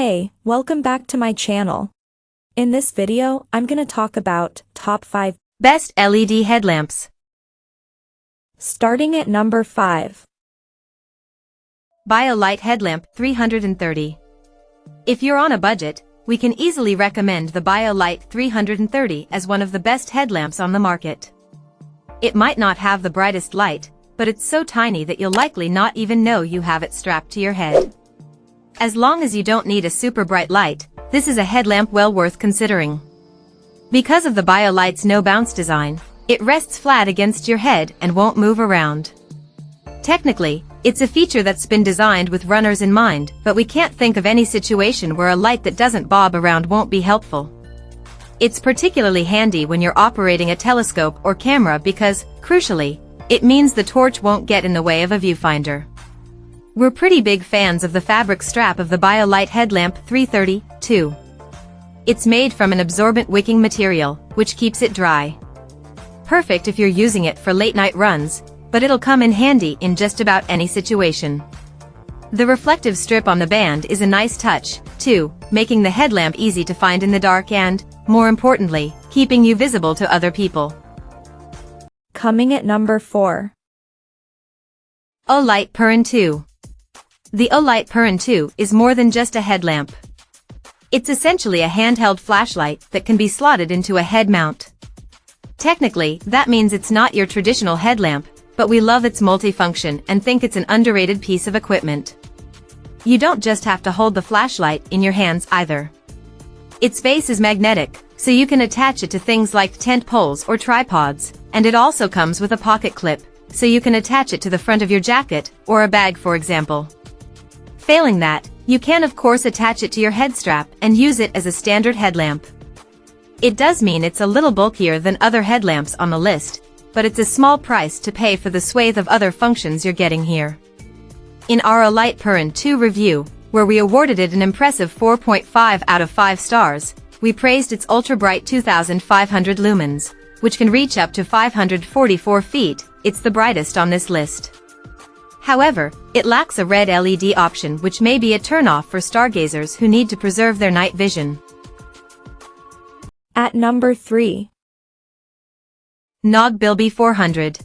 Hey, welcome back to my channel. In this video, I'm gonna talk about top 5 best LED headlamps. Starting at number 5. BioLite Headlamp 330. If you're on a budget, we can easily recommend the BioLite 330 as one of the best headlamps on the market. It might not have the brightest light, but it's so tiny that you'll likely not even know you have it strapped to your head. As long as you don't need a super bright light, this is a headlamp well worth considering. Because of the BioLite's no-bounce design, it rests flat against your head and won't move around. Technically, it's a feature that's been designed with runners in mind, but we can't think of any situation where a light that doesn't bob around won't be helpful. It's particularly handy when you're operating a telescope or camera because, crucially, it means the torch won't get in the way of a viewfinder. We're pretty big fans of the fabric strap of the BioLite Headlamp 330, too. It's made from an absorbent wicking material, which keeps it dry. Perfect if you're using it for late-night runs, but it'll come in handy in just about any situation. The reflective strip on the band is a nice touch, too, making the headlamp easy to find in the dark and, more importantly, keeping you visible to other people. Coming at number 4. Olight Perun 2. The Olight Perun 2 is more than just a headlamp. It's essentially a handheld flashlight that can be slotted into a head mount. Technically, that means it's not your traditional headlamp, but we love its multifunction and think it's an underrated piece of equipment. You don't just have to hold the flashlight in your hands either. Its base is magnetic, so you can attach it to things like tent poles or tripods, and it also comes with a pocket clip, so you can attach it to the front of your jacket or a bag, for example. Failing that, you can of course attach it to your head strap and use it as a standard headlamp. It does mean it's a little bulkier than other headlamps on the list, but it's a small price to pay for the swathe of other functions you're getting here. In our Olight Perun 2 review, where we awarded it an impressive 4.5 out of 5 stars, we praised its ultra-bright 2500 lumens, which can reach up to 544 feet. It's the brightest on this list. However, it lacks a red LED option, which may be a turnoff for stargazers who need to preserve their night vision. At number 3. Knog Bilby 400.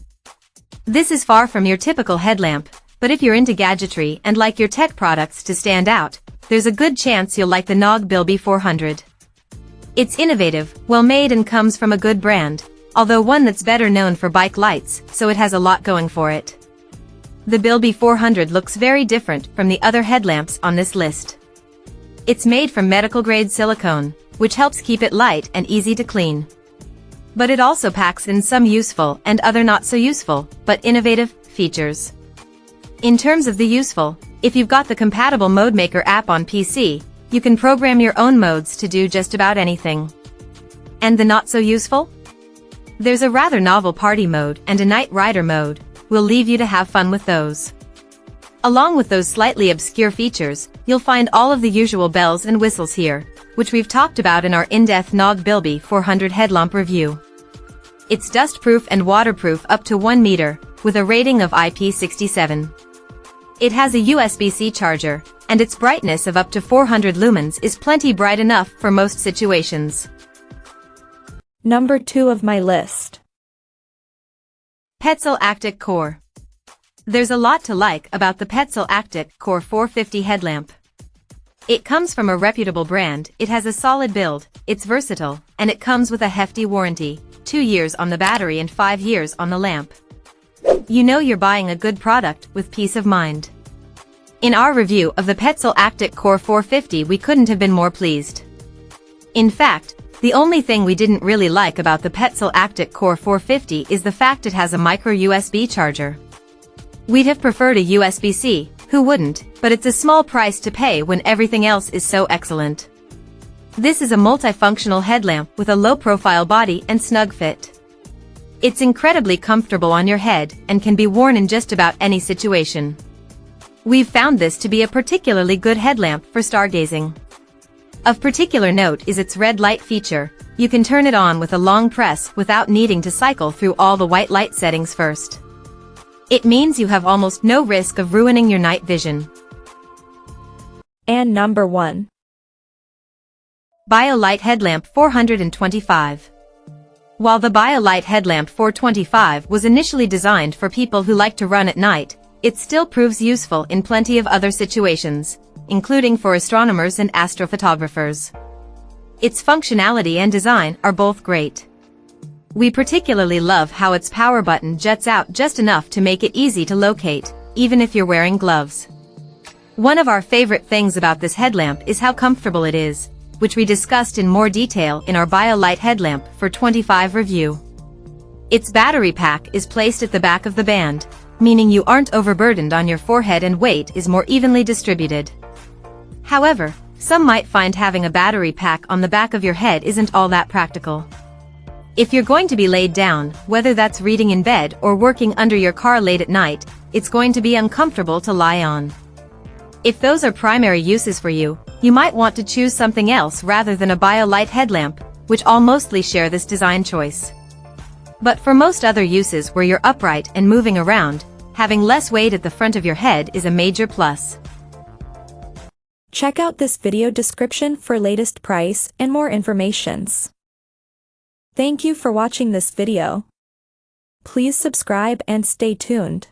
This is far from your typical headlamp, but if you're into gadgetry and like your tech products to stand out, there's a good chance you'll like the Knog Bilby 400. It's innovative, well-made, and comes from a good brand, although one that's better known for bike lights, so it has a lot going for it. The Bilby 400 looks very different from the other headlamps on this list. It's made from medical-grade silicone, which helps keep it light and easy to clean. But it also packs in some useful and other not-so-useful, but innovative, features. In terms of the useful, if you've got the compatible Mode Maker app on PC, you can program your own modes to do just about anything. And the not-so-useful? There's a rather novel party mode and a night rider mode. We'll leave you to have fun with those. Along with those slightly obscure features, you'll find all of the usual bells and whistles here, which we've talked about in our in-depth Knog Bilby 400 headlamp review. It's dust-proof and waterproof up to 1 meter, with a rating of IP67. It has a USB-C charger, and its brightness of up to 400 lumens is plenty bright enough for most situations. Number 2 of my list. Petzl Actik Core. There's a lot to like about the Petzl Actik Core 450 headlamp. It comes from a reputable brand, it has a solid build, it's versatile, and it comes with a hefty warranty, 2 years on the battery and 5 years on the lamp. You know you're buying a good product with peace of mind. In our review of the Petzl Actik Core 450, we couldn't have been more pleased. In fact, the only thing we didn't really like about the Petzl Actik Core 450 is the fact it has a micro USB charger. We'd have preferred a USB-C, who wouldn't, but it's a small price to pay when everything else is so excellent. This is a multifunctional headlamp with a low-profile body and snug fit. It's incredibly comfortable on your head and can be worn in just about any situation. We've found this to be a particularly good headlamp for stargazing. Of particular note is its red light feature. You can turn it on with a long press without needing to cycle through all the white light settings first. It means you have almost no risk of ruining your night vision. And number 1. BioLite Headlamp 425. While the BioLite Headlamp 425 was initially designed for people who like to run at night, it still proves useful in plenty of other situations, including for astronomers and astrophotographers. Its functionality and design are both great. We particularly love how its power button juts out just enough to make it easy to locate, even if you're wearing gloves. One of our favorite things about this headlamp is how comfortable it is, which we discussed in more detail in our BioLite Headlamp 425 review. Its battery pack is placed at the back of the band, meaning you aren't overburdened on your forehead and weight is more evenly distributed. However, some might find having a battery pack on the back of your head isn't all that practical. If you're going to be laid down, whether that's reading in bed or working under your car late at night, it's going to be uncomfortable to lie on. If those are primary uses for you, you might want to choose something else rather than a BioLite headlamp, which all mostly share this design choice. But for most other uses where you're upright and moving around, having less weight at the front of your head is a major plus. Check out this video description for latest price and more informations. Thank you for watching this video. Please subscribe and stay tuned.